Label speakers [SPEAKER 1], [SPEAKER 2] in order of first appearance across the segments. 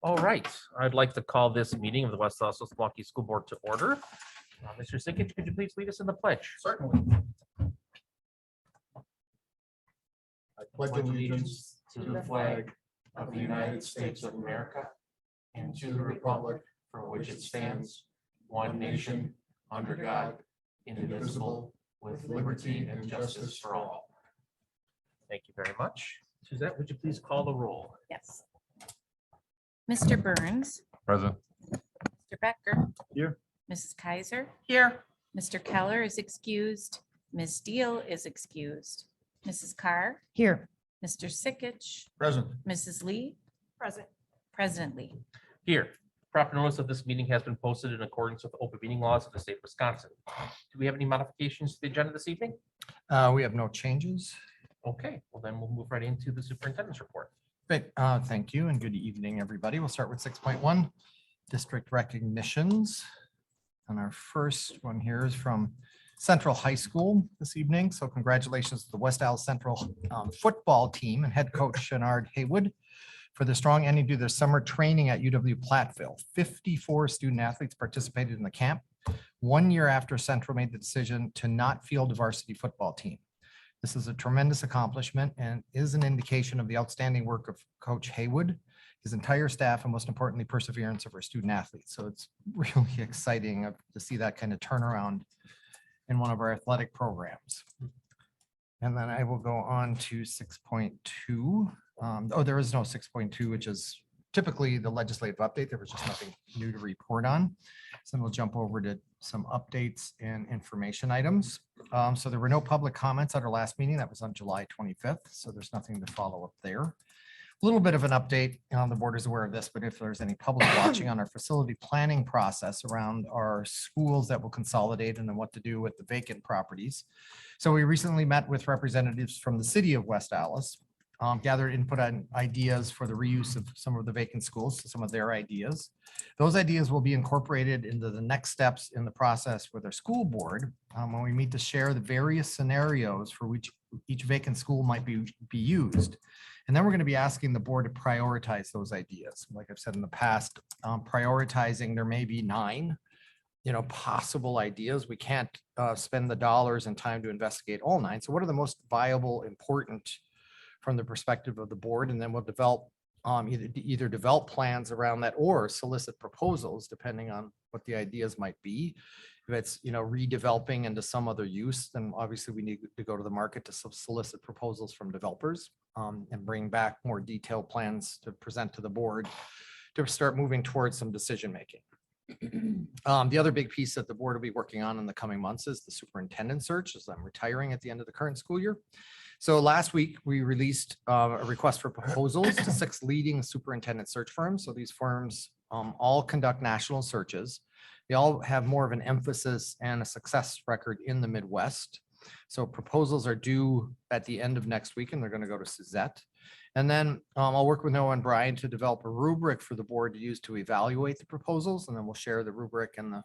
[SPEAKER 1] All right, I'd like to call this meeting of the West Allis Milwaukee School Board to order. Mr. Sickich, could you please lead us in the pledge?
[SPEAKER 2] Certainly. I pledge allegiance to the flag of the United States of America and to the republic for which it stands, one nation, under God, indivisible, with liberty and justice for all.
[SPEAKER 1] Thank you very much. Suzette, would you please call the roll?
[SPEAKER 3] Yes. Mr. Burns,
[SPEAKER 4] Present.
[SPEAKER 3] Mr. Becker.
[SPEAKER 4] Here.
[SPEAKER 3] Mrs. Kaiser,
[SPEAKER 5] Here.
[SPEAKER 3] Mr. Keller is excused. Ms. Deal is excused. Mrs. Carr,
[SPEAKER 5] Here.
[SPEAKER 3] Mr. Sickich,
[SPEAKER 2] Present.
[SPEAKER 3] Mrs. Lee,
[SPEAKER 5] Present.
[SPEAKER 3] President Lee.
[SPEAKER 1] Here, proper notice of this meeting has been posted in accordance with open meeting laws of the state of Wisconsin. Do we have any modifications to the agenda this evening?
[SPEAKER 6] We have no changes.
[SPEAKER 1] Okay, well then we'll move right into the superintendent's report.
[SPEAKER 6] Great, thank you and good evening, everybody. We'll start with 6.1, district recognitions. And our first one here is from Central High School this evening. So congratulations to the West Allis Central football team and head coach Shenard Haywood for the strong ending to their summer training at UW Platteville. 54 student athletes participated in the camp 1 year after Central made the decision to not field a varsity football team. This is a tremendous accomplishment and is an indication of the outstanding work of Coach Haywood, his entire staff, and most importantly, perseverance of our student athletes. So it's really exciting to see that kind of turnaround in one of our athletic programs. And then I will go on to 6.2. There is no 6.2, which is typically the legislative update. There was just nothing new to report on. So then we'll jump over to some updates and information items. So there were no public comments at our last meeting. That was on July 25th. So there's nothing to follow up there. A little bit of an update. The board is aware of this, but if there's any public watching on our facility planning process around our schools that will consolidate and then what to do with the vacant properties. So we recently met with representatives from the city of West Allis, gathered input on ideas for the reuse of some of the vacant schools, some of their ideas. Those ideas will be incorporated into the next steps in the process with our school board when we meet to share the various scenarios for which each vacant school might be used. And then we're going to be asking the board to prioritize those ideas. Like I've said in the past, prioritizing, there may be 9 possible ideas. We can't spend the dollars and time to investigate all 9. So what are the most viable, important from the perspective of the board? And then we'll develop either develop plans around that or solicit proposals depending on what the ideas might be. If it's redeveloping into some other use, then obviously we need to go to the market to solicit proposals from developers and bring back more detailed plans to present to the board to start moving towards some decision making. The other big piece that the board will be working on in the coming months is the superintendent search, as I'm retiring at the end of the current school year. So last week, we released a request for proposals to 6 leading superintendent search firms. So these firms all conduct national searches. They all have more of an emphasis and a success record in the Midwest. So proposals are due at the end of next week, and they're going to go to Suzette. And then I'll work with Noah and Brian to develop a rubric for the board to use to evaluate the proposals. And then we'll share the rubric and the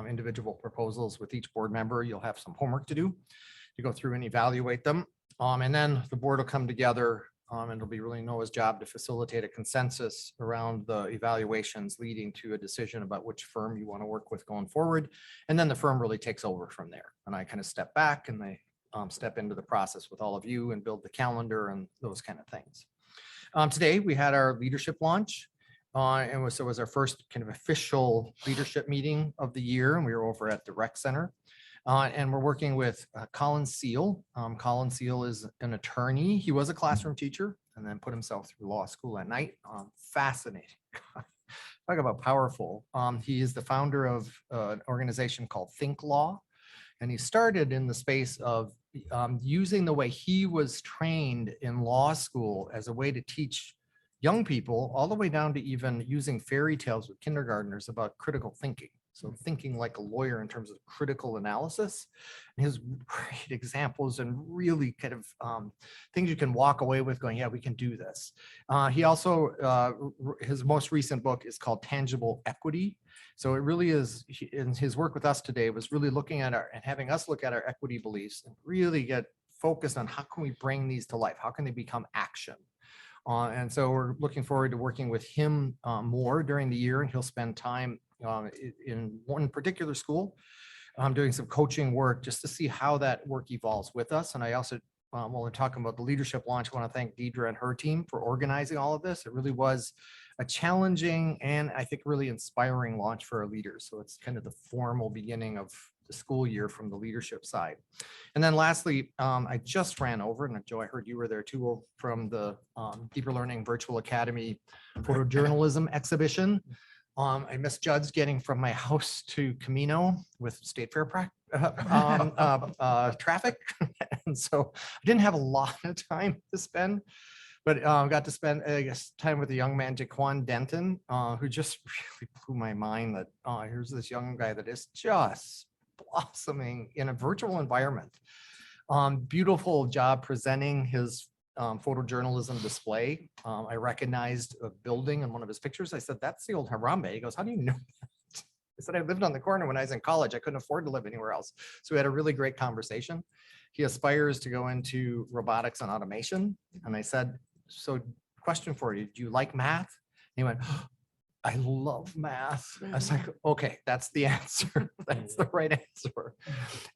[SPEAKER 6] individual proposals with each board member. You'll have some homework to do to go through and evaluate them. And then the board will come together and it'll be really Noah's job to facilitate a consensus around the evaluations leading to a decision about which firm you want to work with going forward. And then the firm really takes over from there. And I kind of step back and they step into the process with all of you and build the calendar and those kind of things. Today we had our leadership launch. And so it was our first kind of official leadership meeting of the year. And we were over at the rec center. And we're working with Colin Seal. Colin Seal is an attorney. He was a classroom teacher and then put himself through law school at night. Fascinating. Talk about powerful. He is the founder of an organization called Think Law. And he started in the space of using the way he was trained in law school as a way to teach young people all the way down to even using fairy tales with kindergartners about critical thinking. So thinking like a lawyer in terms of critical analysis, and his great examples and really kind of things you can walk away with going, yeah, we can do this. He also, his most recent book is called Tangible Equity. So it really is, in his work with us today was really looking at and having us look at our equity beliefs and really get focused on how can we bring these to life? How can they become action? And so we're looking forward to working with him more during the year, and he'll spend time in one particular school doing some coaching work just to see how that work evolves with us. And I also, while we're talking about the leadership launch, I want to thank Deidre and her team for organizing all of this. It really was a challenging and I think really inspiring launch for our leaders. So it's kind of the formal beginning of the school year from the leadership side. And then lastly, I just ran over, and Joe, I heard you were there too, from the Deeper Learning Virtual Academy photojournalism exhibition. I misjudged getting from my house to Camino with State Fair traffic. And so I didn't have a lot of time to spend, but got to spend, I guess, time with a young man, Jaquan Denton, who just really blew my mind that here's this young guy that is just blossoming in a virtual environment. Beautiful job presenting his photojournalism display. I recognized a building in one of his pictures. I said, that's the old Harambe. He goes, how do you know that? I said, I lived on the corner when I was in college. I couldn't afford to live anywhere else. So we had a really great conversation. He aspires to go into robotics and automation. And I said, so question for you, do you like math? And he went, I love math. I was like, okay, that's the answer. That's the right answer.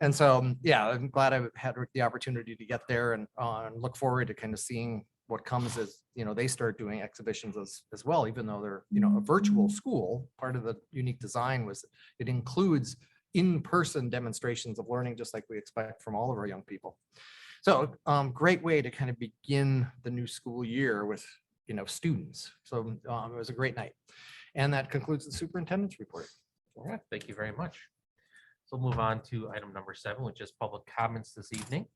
[SPEAKER 6] And so, yeah, I'm glad I had the opportunity to get there and look forward to kind of seeing what comes as, they start doing exhibitions as well, even though they're, a virtual school. Part of the unique design was it includes in-person demonstrations of learning, just like we expect from all of our young people. So great way to kind of begin the new school year with, students. So it was a great night. And that concludes the superintendent's report.
[SPEAKER 1] All right, thank you very much. So we'll move on to item number 7, which is public comments this evening.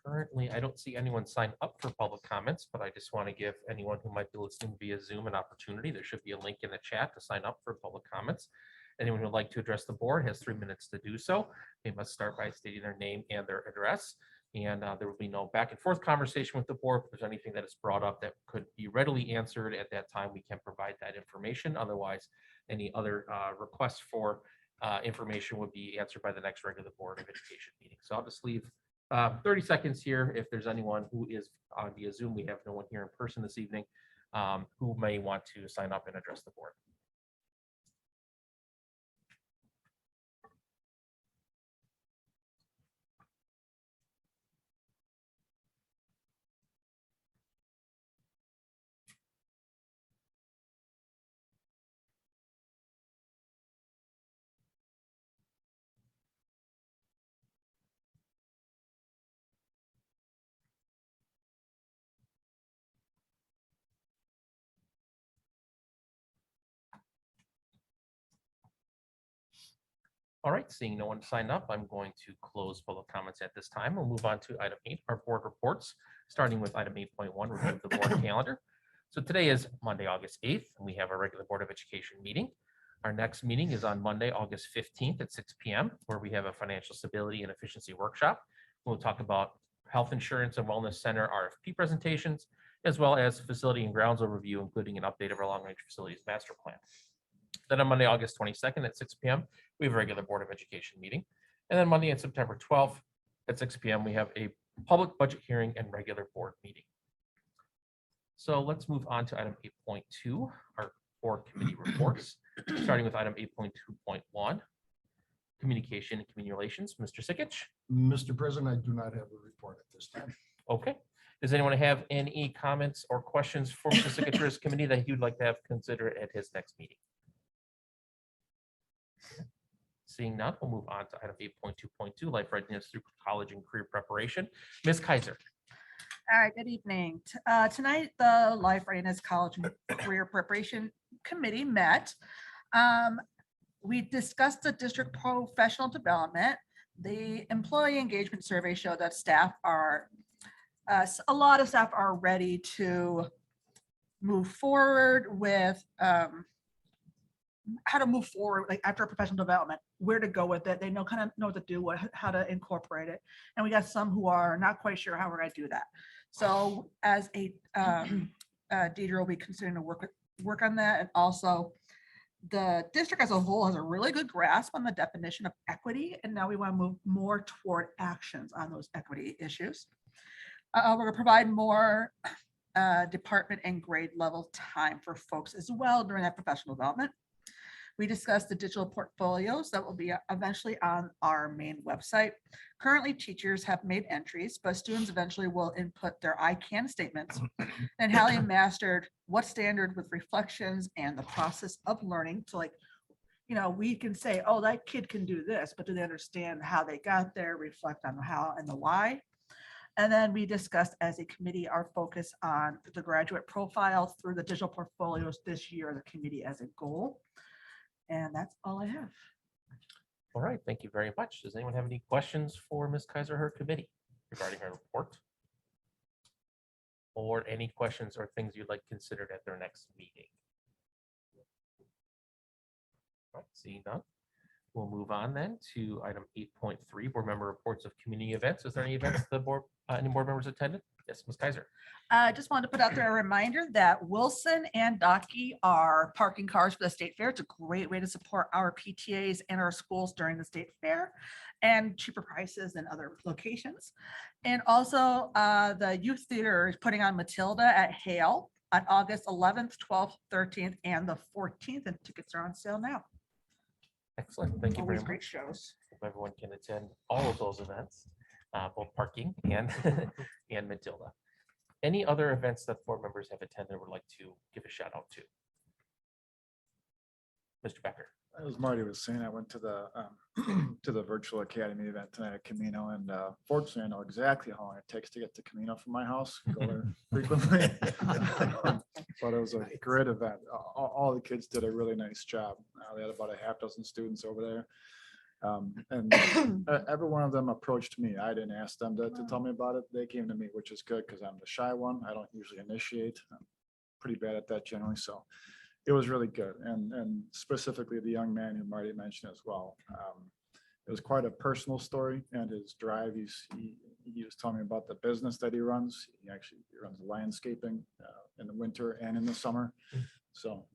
[SPEAKER 1] Currently, I don't see anyone sign up for public comments, but I just want to give anyone who might be listening via Zoom an opportunity. There should be a link in the chat to sign up for public comments. Anyone who would like to address the board has 3 minutes to do so. They must start by stating their name and their address. And there will be no back and forth conversation with the board. If there's anything that is brought up that could be readily answered at that time, we can provide that information. Otherwise, any other requests for information would be answered by the next regular Board of Education meeting. So I'll just leave 30 seconds here. If there's anyone who is on via Zoom, we have no one here in person this evening who may want to sign up and address the board. All right, seeing no one sign up, I'm going to close public comments at this time. We'll move on to item 8, our board reports, starting with item 8.1, review of the board calendar. So today is Monday, August 8th, and we have our regular Board of Education meeting. Our next meeting is on Monday, August 15th at 6 p.m., where we have a financial stability and efficiency workshop. We'll talk about health insurance and wellness center RFP presentations, as well as facility and grounds overview, including an update of our long-range facilities master plan. Then on Monday, August 22nd at 6 p.m., we have a regular Board of Education meeting. And then Monday, on September 12th at 6 p.m., we have a public budget hearing and regular board meeting. So let's move on to item 8.2, our board committee reports, starting with item 8.2.1, communication and community relations. Mr. Sikich?
[SPEAKER 2] Mr. President, I do not have a report at this time.
[SPEAKER 1] Okay. Does anyone have any comments or questions for Mr. Sikich's committee that he would like to have considered at his next meeting? Seeing none, we'll move on to item 8.2.2, life readiness through college and career preparation. Ms. Kaiser.
[SPEAKER 4] All right, good evening. Tonight, the Life Readiness College and Career Preparation Committee met. We discussed the district professional development. The employee engagement survey showed that staff are, a lot of staff are ready to move forward with how to move forward, like after professional development, where to go with it. They kind of know what to do, how to incorporate it. And we got some who are not quite sure how we're going to do that. So as Deidre will be considering to work on that. And also the district as a whole has a really good grasp on the definition of equity. And now we want to move more toward actions on those equity issues. We're going to provide more department and grade level time for folks as well during that professional development. We discussed the digital portfolios that will be eventually on our main website. Currently, teachers have made entries, but students eventually will input their I can statements. And Hallie mastered what standard with reflections and the process of learning. So like, we can say, oh, that kid can do this, but do they understand how they got there, reflect on the how and the why? And then we discussed as a committee, our focus on the graduate profile through the digital portfolios this year, the committee as a goal. And that's all I have.
[SPEAKER 1] All right, thank you very much. Does anyone have any questions for Ms. Kaiser, her committee regarding her report? Or any questions or things you'd like considered at their next meeting? All right, seeing none, we'll move on then to item 8.3, board member reports of community events. Is there any events the board, any board members attended? Yes, Ms. Kaiser.
[SPEAKER 4] I just wanted to put out there a reminder that Wilson and Docky are parking cars for the state fair. It's a great way to support our PTAs and our schools during the state fair and cheaper prices than other locations. And also the youth theater is putting on Matilda at Hale on August 11th, 12th, 13th, and the 14th, and tickets are on sale now.
[SPEAKER 1] Excellent, thank you very
[SPEAKER 4] Always
[SPEAKER 1] much.
[SPEAKER 4] great shows.
[SPEAKER 1] Hope everyone can attend all of those events, both parking and and Matilda. Any other events that board members have attended would like to give a shout out to? Mr. Becker.
[SPEAKER 5] As Marty was saying, I went to the to the virtual academy event tonight at Camino, and fortunately, I know exactly how long it takes to get to Camino from my house. Go there frequently, but it was a great event. All the kids did a really nice job. They had about a half dozen students over there, and every one of them approached me. I didn't ask them to tell me about it. They came to me, which is good because I'm the shy one. I don't usually initiate. I'm pretty bad at that generally, so. It was really good, and specifically the young man who Marty mentioned as well. It was quite a personal story, and his drive. He was telling me about the business that he runs. He runs landscaping in the winter and in the summer. So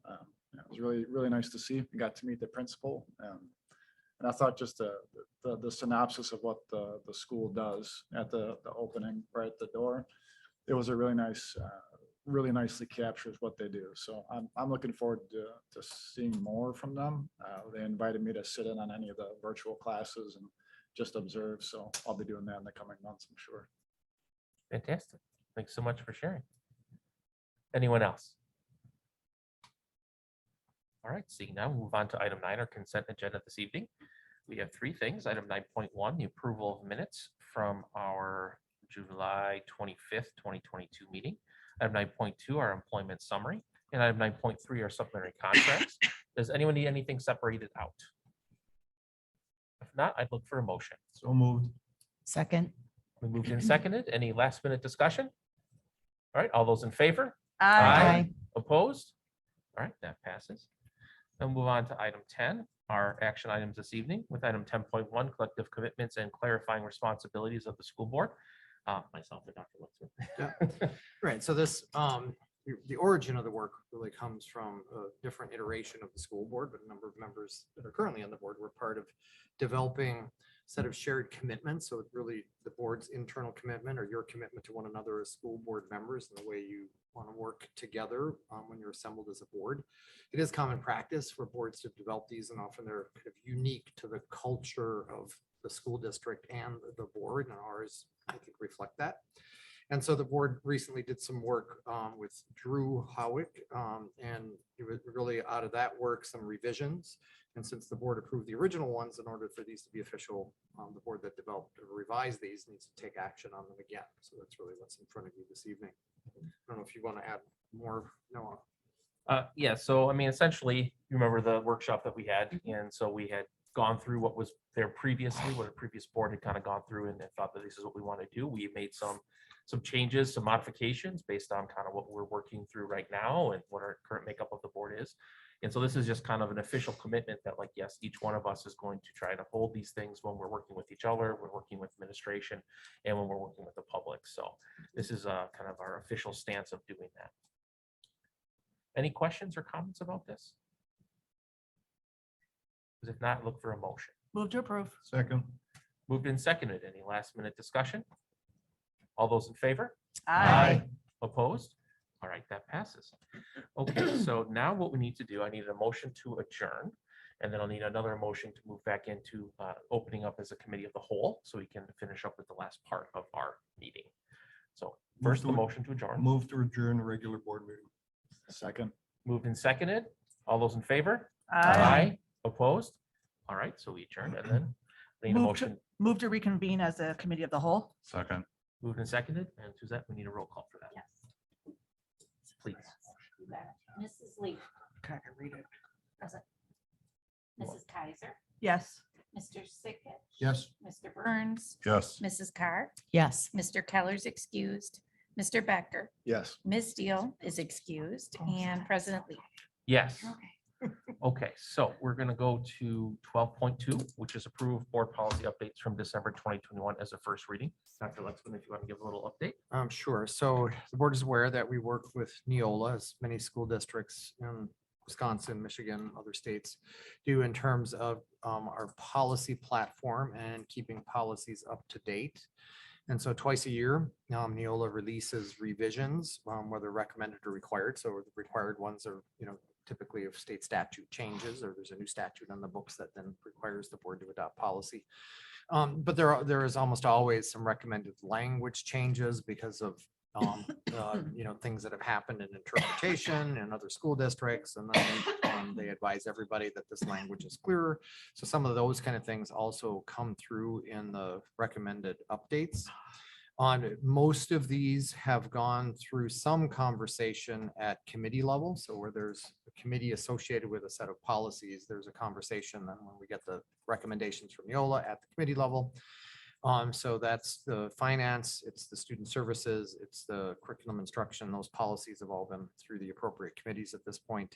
[SPEAKER 5] it was really nice to see. We got to meet the principal, and I thought just the synopsis of what the school does at the opening right at the door. It was a really nice. Really nicely captures what they do. So I'm looking forward to seeing more from them. They invited me to sit in on any of the virtual classes and just observe. So I'll be doing that in the coming months, I'm sure.
[SPEAKER 1] Fantastic. Thanks so much for sharing. Anyone else? All right, seeing now, we'll move on to item 9, our consent agenda this evening. We have 3 things. Item 9.1, the approval of minutes from our July 25th, 2022 meeting. Item 9.2, our employment summary, and item 9.3, our supplementary contracts. Does anyone need anything separated out? If not, I'd look for a motion.
[SPEAKER 2] So moved.
[SPEAKER 7] Second.
[SPEAKER 1] We moved and seconded. Any last minute discussion? All right, all those in favor?
[SPEAKER 7] Aye.
[SPEAKER 1] Opposed? All right, that passes. Then move on to item 10, our action items this evening with item 10.1, collective commitments and clarifying responsibilities of the school board. Myself and Dr. Litzman.
[SPEAKER 8] Right, so this, the origin of the work really comes from a different iteration of the school board, but a number of members that are currently on the board were part of developing a set of shared commitments. So it's really the board's internal commitment or your commitment to one another as school board members and the way you want to work together when you're assembled as a board. It is common practice for boards to develop these, and often they're kind of unique to the culture of the school district and the board, and ours, I think, reflect that. And so the board recently did some work with Drew Howick, and it was really out of that work, some revisions. And since the board approved the original ones, in order for these to be official, the board that developed or revised these needs to take action on them again. So that's really what's in front of you this evening. I don't know if you want to add more, Noah.
[SPEAKER 1] Yeah, so I mean, essentially, you remember the workshop that we had, and so we had gone through what was there previously, what a previous board had kind of gone through and thought that this is what we want to do. We made some changes, some modifications based on kind of what we're working through right now and what our current makeup of the board is. And so this is just kind of an official commitment that, like, yes, each one of us is going to try to hold these things when we're working with each other, we're working with administration, and when we're working with the public. So this is kind of our official stance of doing that. Any questions or comments about this? Because if not, look for a motion.
[SPEAKER 4] Move to approve.
[SPEAKER 2] Second.
[SPEAKER 1] Moved and seconded. Any last minute discussion? All those in favor?
[SPEAKER 4] Aye.
[SPEAKER 1] Opposed? All right, that passes. Okay, so now what we need to do, I need a motion to adjourn. And then I'll need another motion to move back into opening up as a committee of the whole, so we can finish up with the last part of our meeting. So first, the motion to adjourn.
[SPEAKER 2] Move to adjourn the regular board meeting.
[SPEAKER 5] Second.
[SPEAKER 1] Moved and seconded. All those in favor?
[SPEAKER 4] Aye.
[SPEAKER 1] Opposed? All right, so we adjourned and then I need a
[SPEAKER 4] Move to-
[SPEAKER 1] motion
[SPEAKER 4] Move to reconvene as a committee of the whole.
[SPEAKER 2] Second.
[SPEAKER 1] moved and seconded. And Suzette, we need a roll call for that.
[SPEAKER 3] Yes.
[SPEAKER 1] Please.
[SPEAKER 3] Mrs. Lee,
[SPEAKER 4] Okay, I read it.
[SPEAKER 3] present. Mrs. Kaiser,
[SPEAKER 4] Yes.
[SPEAKER 3] Mr. Sickett,
[SPEAKER 2] Yes.
[SPEAKER 3] Mr. Burns,
[SPEAKER 2] Yes.
[SPEAKER 3] Mrs. Carr,
[SPEAKER 7] Yes.
[SPEAKER 3] Mr. Keller's excused, Mr. Becker,
[SPEAKER 5] Yes.
[SPEAKER 3] Ms. Deal is excused, and President Lee.
[SPEAKER 1] Yes.
[SPEAKER 3] Okay.
[SPEAKER 1] Okay, so we're gonna go to 12.2, which is approved board policy updates from December 2021 as a first reading. Dr. Lexman, if you want to give a little update.
[SPEAKER 8] Sure. So the board is aware that we work with Neola, as many school districts in Wisconsin, Michigan, other states do in terms of our policy platform and keeping policies up to date. And so twice a year, Neola releases revisions, whether recommended or required. So the required ones are, typically if state statute changes or there's a new statute on the books that then requires the board to adopt policy. But there is almost always some recommended language changes because of things that have happened in interpretation in other school districts. And then they advise everybody that this language is clearer. So some of those kind of things also come through in the recommended updates. On most of these have gone through some conversation at committee level. So where there's a committee associated with a set of policies, there's a conversation then when we get the recommendations from Neola at the committee level. So that's the finance, it's the student services, it's the curriculum instruction. Those policies have all been through the appropriate committees at this point.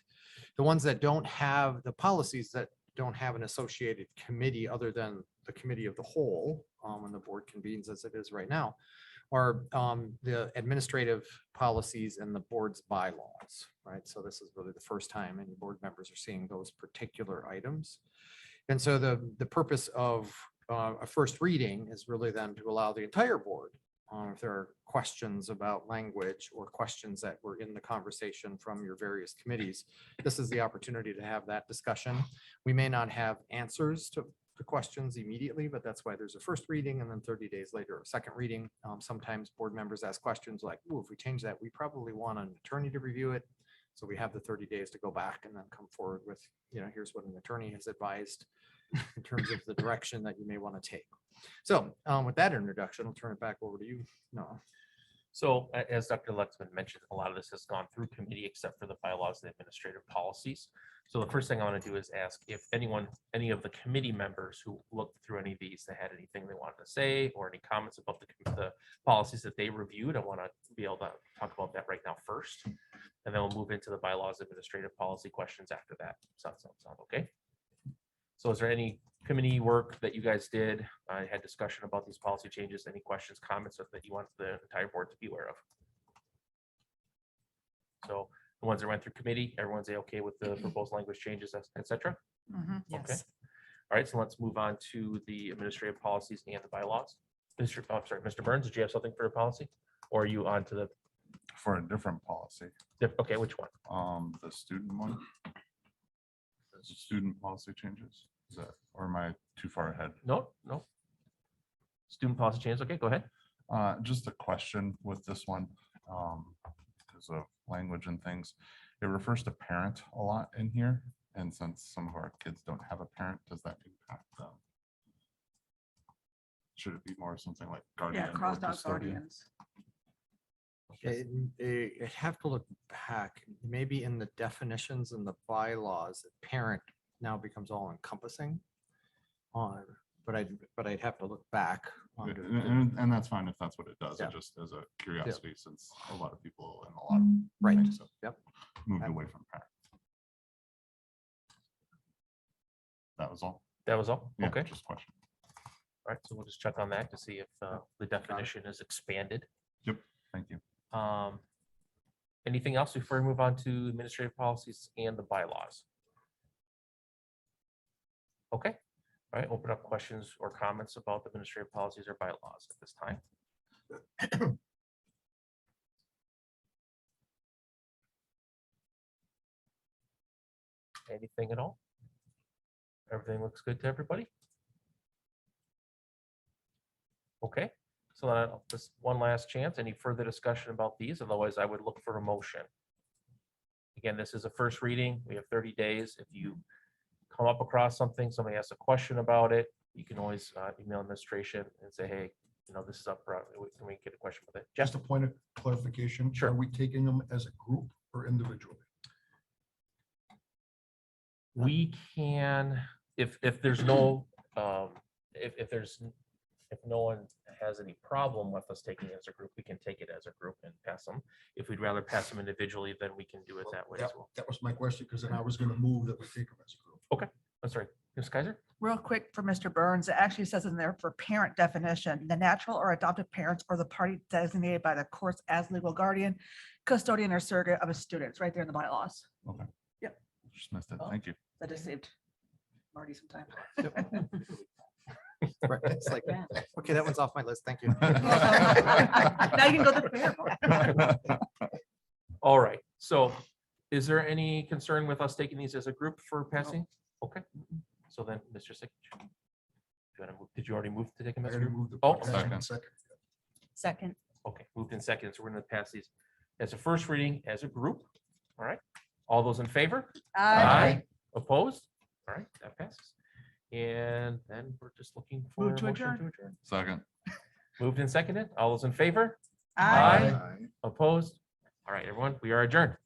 [SPEAKER 8] The ones that don't have the policies that don't have an associated committee other than the committee of the whole, when the board convenes as it is right now, are the administrative policies and the board's bylaws, right? So this is really the first time any board members are seeing those particular items. And so the purpose of a first reading is really then to allow the entire board, if there are questions about language or questions that were in the conversation from your various committees, this is the opportunity to have that discussion. We may not have answers to the questions immediately, but that's why there's a first reading and then 30 days later, a second reading. Sometimes board members ask questions like, "Ooh, if we change that, we probably want an attorney to review it." So we have the 30 days to go back and then come forward with, here's what an attorney has advised in terms of the direction that you may want to take. So with that introduction, I'll turn it back over to you. No.
[SPEAKER 1] So as Dr. Lexman mentioned, a lot of this has gone through committee except for the bylaws and administrative policies. So the first thing I want to do is ask if any of the committee members who looked through any of these, that had anything they wanted to say or any comments about the policies that they reviewed. I want to be able to talk about that right now first. And then we'll move into the bylaws administrative policy questions after that. Sound okay? So is there any committee work that you guys did? I had discussion about these policy changes. Any questions, comments that you want the entire board to be aware of? So the ones that went through committee, everyone's okay with the proposed language changes, et cetera? Okay.
[SPEAKER 7] Yes.
[SPEAKER 1] All right, so let's move on to the administrative policies and the bylaws. Mr. Burns, did you have something for a policy? Or are you on to the,
[SPEAKER 2] For a different policy,
[SPEAKER 1] okay, which one?
[SPEAKER 2] the student one. The student policy changes, is that, or am I too far ahead?
[SPEAKER 1] No. Student policy changes, okay, go ahead.
[SPEAKER 2] Just a question with this one, because of language and things. It refers to parent a lot in here, and since some of our kids don't have a parent, does that impact them? Should it be more something like guardian?
[SPEAKER 4] Yeah,
[SPEAKER 2] or
[SPEAKER 4] crossed out
[SPEAKER 2] custodian?
[SPEAKER 4] guardians.
[SPEAKER 8] I have to look back, maybe in the definitions and the bylaws, parent now becomes all encompassing. But I'd have to look back.
[SPEAKER 2] Yeah,
[SPEAKER 8] under
[SPEAKER 2] And that's fine if that's what it does,
[SPEAKER 8] Yeah.
[SPEAKER 2] it just as a curiosity, since a lot of people and a lot of
[SPEAKER 8] Right,
[SPEAKER 2] things have
[SPEAKER 8] yep.
[SPEAKER 2] moved away from parent. That was all.
[SPEAKER 1] That was all?
[SPEAKER 2] Yeah,
[SPEAKER 1] Okay,
[SPEAKER 2] just a question.
[SPEAKER 1] all right, so we'll just check on that to see if the definition is expanded.
[SPEAKER 2] Thank you.
[SPEAKER 1] Anything else before we move on to administrative policies and the bylaws? Okay, all right, open up questions or comments about the administrative policies or bylaws at this time. Anything at all? Everything looks good to everybody? Okay, so then just one last chance. Any further discussion about these? Otherwise, I would look for a motion. Again, this is a first reading. We have 30 days. If you come up across something, somebody asks a question about it, you can always email administration and say, hey, this is up front. Can we get a question with it?
[SPEAKER 2] Just a point of clarification.
[SPEAKER 1] Sure.
[SPEAKER 2] Are we taking them as a group or individually?
[SPEAKER 1] We can, if there's no, if no one has any problem with us taking it as a group, we can take it as a group and pass them. If we'd rather pass them individually, then we can do it that way as well.
[SPEAKER 2] That was my question, because then I was gonna move that we take them as a group.
[SPEAKER 1] I'm sorry, Ms. Kaiser?
[SPEAKER 4] Real quick for Mr. Burns, it actually says in there for parent definition, the natural or adoptive parents or the party designated by the courts as legal guardian, custodian or surrogate of a student. It's right there in the bylaws.
[SPEAKER 9] Just missed it. Thank you.
[SPEAKER 4] That just saved Marty some time.
[SPEAKER 8] Right, it's like,
[SPEAKER 7] Yeah.
[SPEAKER 8] okay, that one's off my list. Thank you.
[SPEAKER 4] Now you can go to the fair.
[SPEAKER 1] All right, so is there any concern with us taking these as a group for passing? Okay, so then, Mr. Sikich. Did you already move to take them
[SPEAKER 2] I
[SPEAKER 1] as a
[SPEAKER 2] already
[SPEAKER 1] group?
[SPEAKER 2] moved the
[SPEAKER 1] Oh,
[SPEAKER 2] part
[SPEAKER 9] second.
[SPEAKER 2] second.
[SPEAKER 7] Second.
[SPEAKER 1] Okay, moved in second, so we're gonna pass these as a first reading as a group. All right, all those in favor? Opposed? All right, that passes. And then we're just looking for.
[SPEAKER 4] Move to
[SPEAKER 1] a motion
[SPEAKER 4] adjourn.
[SPEAKER 9] Second.
[SPEAKER 1] Moved and seconded. All those in favor?
[SPEAKER 4] Aye.
[SPEAKER 1] Opposed? All right, everyone, we are adjourned.